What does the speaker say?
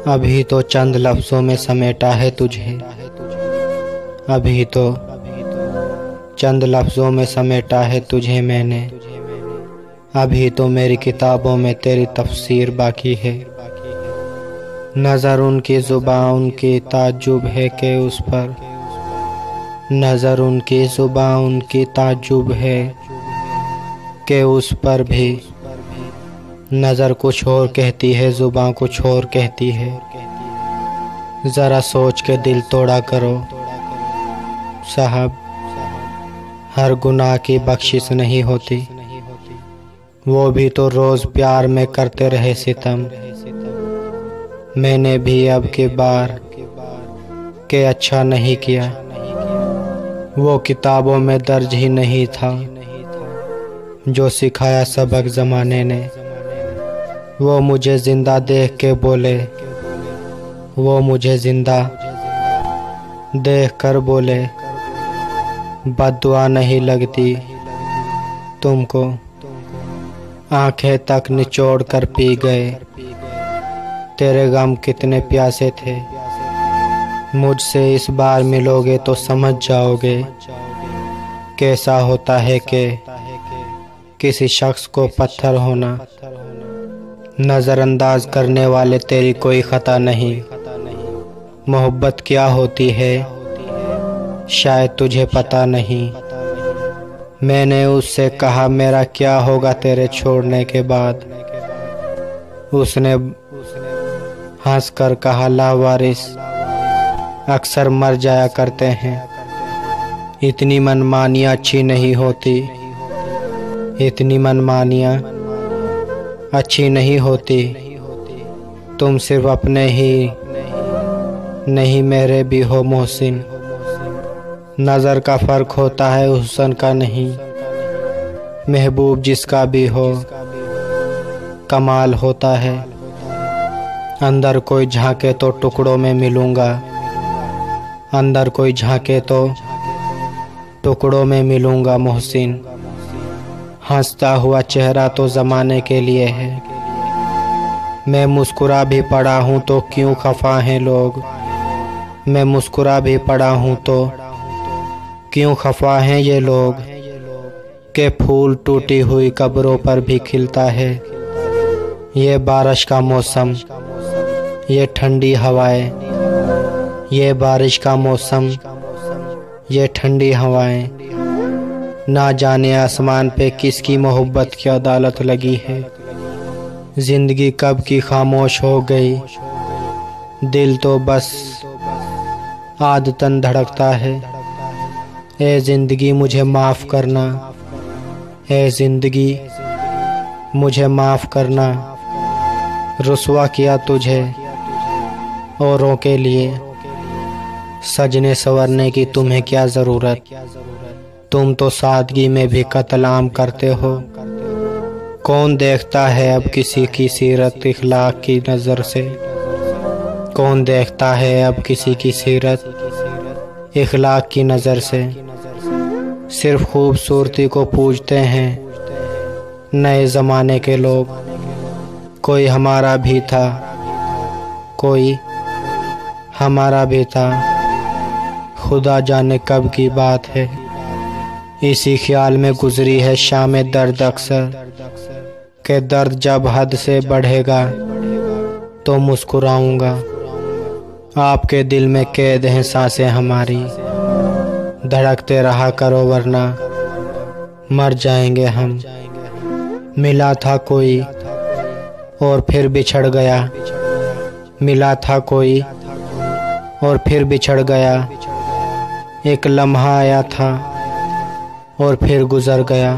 अभी तो चंद लफ्ज़ों में समेटा है तुझे, अभी तो चंद लफ्ज़ों में समेटा है तुझे मैंने। अभी तो मेरी किताबों में तेरी तफसीर बाकी है। नज़र उनकी ज़ुबां उनकी ताज्जुब है कि उस पर, नज़र उनकी ज़ुबां उनकी ताज्जुब है कि उस पर भी नज़र कुछ और कहती है, ज़ुबां कुछ और कहती है। ज़रा सोच के दिल तोड़ा करो साहब, हर गुनाह की बख्शिश नहीं होती। वो भी तो रोज़ प्यार में करते रहे सितम। मैंने भी अब की बार के अच्छा नहीं किया, वो किताबों में दर्ज ही नहीं था जो सिखाया सबक ज़माने ने। वो मुझे ज़िंदा देख के बोले, वो मुझे ज़िंदा देख कर बोले, बद्दुआ नहीं लगती तुमको। आंखें तक निचोड़ कर पी गए, तेरे गम कितने प्यासे थे। मुझसे इस बार मिलोगे तो समझ जाओगे कैसा होता है कि किसी शख्स को पत्थर होना। नज़रअंदाज करने वाले तेरी कोई ख़ता नहीं। मोहब्बत क्या होती है शायद तुझे पता नहीं। मैंने उससे कहा मेरा क्या होगा तेरे छोड़ने के बाद। उसने हंस कर कहा लावारिस अक्सर मर जाया करते हैं। इतनी मनमानियाँ अच्छी नहीं होती, इतनी मनमानियाँ अच्छी नहीं होती। तुम सिर्फ अपने ही नहीं मेरे भी हो मोहसिन। नज़र का फ़र्क होता है हुस्न का नहीं। महबूब जिसका भी हो कमाल होता है। अंदर कोई झांके तो टुकड़ों में मिलूँगा, अंदर कोई झांके तो टुकड़ों में मिलूँगा मोहसिन। हंसता हुआ चेहरा तो ज़माने के लिए है। मैं मुस्कुरा भी पड़ा हूँ तो क्यों खफा हैं लोग। मैं मुस्कुरा भी पड़ा हूँ तो क्यों खफा हैं ये लोग। के फूल टूटी हुई कब्रों पर भी खिलता है। ये बारिश का मौसम, ये ठंडी हवाएं, ये बारिश का मौसम, ये ठंडी हवाएं। ना जाने आसमान पे किसकी मोहब्बत की अदालत लगी है। जिंदगी कब की खामोश हो गई, दिल तो बस आदतन धड़कता है। ए जिंदगी मुझे माफ़ करना, ए जिंदगी मुझे माफ़ करना। रुसवा किया तुझे औरों के लिए, सजने संवरने की तुम्हें क्या ज़रूरत। तुम तो सादगी में भी कत्ल आम करते हो। कौन देखता है अब किसी की सीरत इखलाक की नज़र से। कौन देखता है अब किसी की सीरत इखलाक की नज़र से। सिर्फ खूबसूरती को पूजते हैं नए ज़माने के लोग। कोई हमारा भी था, कोई हमारा भी था, खुदा जाने कब की बात है। इसी ख्याल में गुजरी है शाम दर्द अक्सर, के दर्द जब हद से बढ़ेगा तो मुस्कुराऊंगा। आपके दिल में कैद हैं सांसें हमारी, धड़कते रहा करो वरना मर जाएंगे हम। मिला था कोई और फिर बिछड़ गया, मिला था कोई और फिर बिछड़ गया। एक लम्हा आया था और फिर गुजर गया।